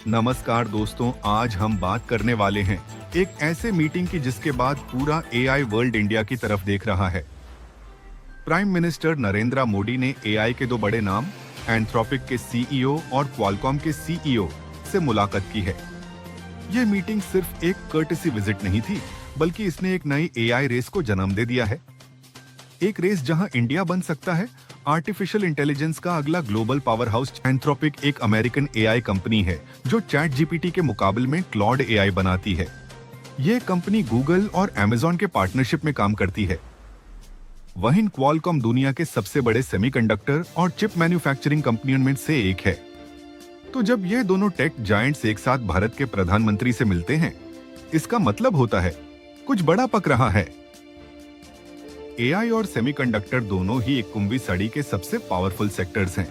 नमस्कार दोस्तों, आज हम बात करने वाले हैं एक ऐसे मीटिंग की जिसके बाद पूरा एआई वर्ल्ड इंडिया की तरफ देख रहा है। प्राइम मिनिस्टर नरेंद्र मोदी ने एआई के दो बड़े नाम एंथ्रोपिक के सीईओ और क्वालकॉम के सीईओ से मुलाकात की है। यह मीटिंग सिर्फ एक कर्टेसी विजिट नहीं थी, बल्कि इसने एक नई एआई रेस को जन्म दे दिया है। एक रेस जहां इंडिया बन सकता है आर्टिफिशियल इंटेलिजेंस का अगला ग्लोबल पावर हाउस। एंथ्रोपिक एक अमेरिकन एआई कंपनी है जो चैट जीपीटी के मुकाबले में क्लॉड एआई बनाती है। यह कंपनी गूगल और अमेज़न के पार्टनरशिप में काम करती है। वहीं क्वालकॉम दुनिया के सबसे बड़े सेमीकंडक्टर और चिप मैन्युफैक्चरिंग कंपनियों में से एक है। तो जब ये दोनों टेक जायंट्स एक साथ भारत के प्रधानमंत्री से मिलते हैं, इसका मतलब होता है कुछ बड़ा पक रहा है। एआई और सेमीकंडक्टर दोनों ही एक कुंभी सड़ी के सबसे पावरफुल सेक्टर्स हैं,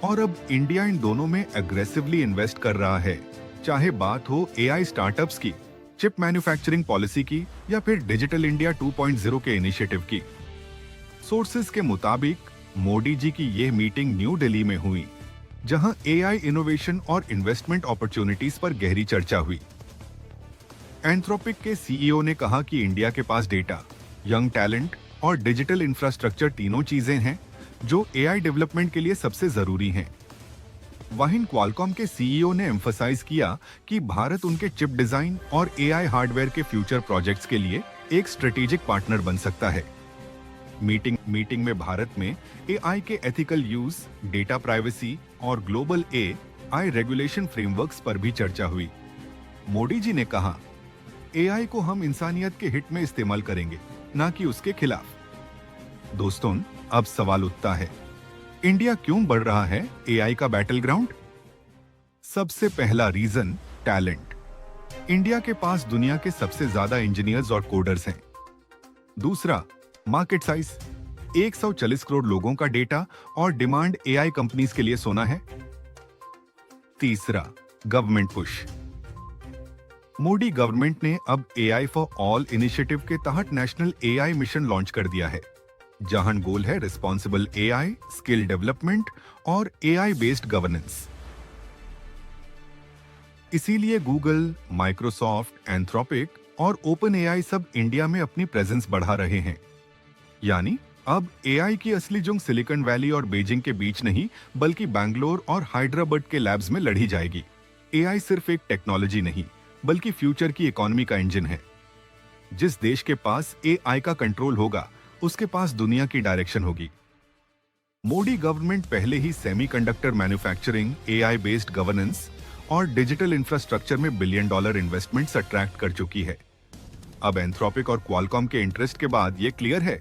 और अब इंडिया इन दोनों में एग्रेसिवली इन्वेस्ट कर रहा है, चाहे बात हो एआई स्टार्टअप्स की, चिप मैन्युफैक्चरिंग पॉलिसी की या फिर डिजिटल इंडिया 2.0 के इनिशिएटिव की। सोर्सेज के मुताबिक मोदी जी की यह मीटिंग न्यू दिल्ली में हुई, जहां एआई इनोवेशन और इन्वेस्टमेंट अपॉर्चुनिटीज पर गहरी चर्चा हुई। एंथ्रोपिक के सीईओ ने कहा कि इंडिया के पास डेटा, यंग टैलेंट और डिजिटल इंफ्रास्ट्रक्चर तीनों चीजें हैं जो एआई डेवलपमेंट के लिए सबसे जरूरी हैं। वहीं क्वालकॉम के सीईओ ने एम्फसाइज किया कि भारत उनके चिप डिजाइन और एआई हार्डवेयर के फ्यूचर प्रोजेक्ट्स के लिए एक स्ट्रेटेजिक पार्टनर बन सकता है। मीटिंग में भारत में एआई के एथिकल यूज, डेटा प्राइवेसी और ग्लोबल एआई रेगुलेशन फ्रेमवर्क्स पर भी चर्चा हुई। मोदी जी ने कहा, एआई को हम इंसानियत के हित में इस्तेमाल करेंगे, ना कि उसके खिलाफ। दोस्तों, अब सवाल उठता है, इंडिया क्यों बढ़ रहा है एआई का बैटल ग्राउंड? सबसे पहला रीजन टैलेंट। इंडिया के पास दुनिया के सबसे ज्यादा इंजीनियर्स और कोडर्स हैं। दूसरा, मार्केट साइज। 140 करोड़ लोगों का डेटा और डिमांड एआई कंपनीज के लिए सोना है। तीसरा, गवर्नमेंट पुश। मोदी गवर्नमेंट ने अब एआई फॉर ऑल इनिशिएटिव के तहत नेशनल एआई मिशन लॉन्च कर दिया है, जहां गोल है रिस्पॉन्सिबल एआई, स्किल डेवलपमेंट और एआई बेस्ड गवर्नेंस। इसीलिए गूगल, माइक्रोसॉफ्ट, एंथ्रोपिक और ओपन एआई सब इंडिया में अपनी प्रेजेंस बढ़ा रहे हैं। यानी अब एआई की असली जंग सिलिकॉन वैली और बीजिंग के बीच नहीं, बल्कि बैंगलोर और हैदराबाद के लैब्स में लड़ी जाएगी। एआई सिर्फ एक टेक्नोलॉजी नहीं, बल्कि फ्यूचर की इकोनॉमी का इंजन है। जिस देश के पास एआई का कंट्रोल होगा, उसके पास दुनिया की डायरेक्शन होगी। मोदी गवर्नमेंट पहले ही semiconductor manufacturing, AI based governance और डिजिटल इंफ्रास्ट्रक्चर में $1 बिलियन इन्वेस्टमेंट्स अट्रैक्ट कर चुकी है। अब एंथ्रोपिक और क्वालकॉम के इंटरेस्ट के बाद ये क्लियर है,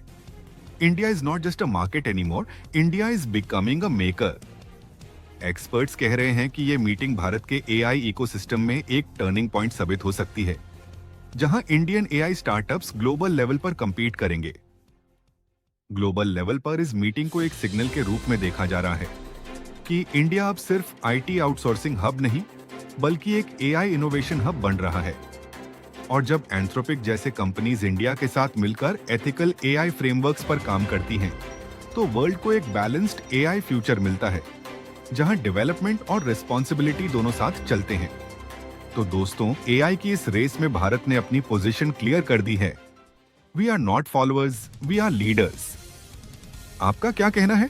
India is not just a market anymore, India is becoming a maker. Experts कह रहे हैं कि यह मीटिंग भारत के एआई इकोसिस्टम में एक टर्निंग पॉइंट साबित हो सकती है, जहां Indian AI startups global level पर कंपीट करेंगे। ग्लोबल लेवल पर इस मीटिंग को एक सिग्नल के रूप में देखा जा रहा है कि इंडिया अब सिर्फ आईटी आउटसोर्सिंग हब नहीं, बल्कि एक एआई इनोवेशन हब बन रहा है। और जब एंथ्रोपिक जैसे कंपनीज इंडिया के साथ मिलकर एथिकल एआई फ्रेमवर्क्स पर काम करती हैं, तो वर्ल्ड को एक बैलेंस्ड एआई फ्यूचर मिलता है, जहां डेवलपमेंट और रिस्पॉन्सिबिलिटी दोनों साथ चलते हैं। तो दोस्तों, एआई की इस रेस में भारत ने अपनी पोजीशन क्लियर कर दी है। We are not followers, we are leaders. आपका क्या कहना है?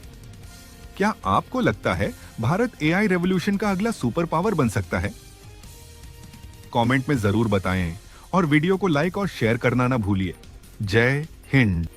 क्या आपको लगता है भारत एआई रेवोल्यूशन का अगला सुपर पावर बन सकता है? कमेंट में जरूर बताएं और वीडियो को लाइक और शेयर करना ना भूलिए। जय हिंद।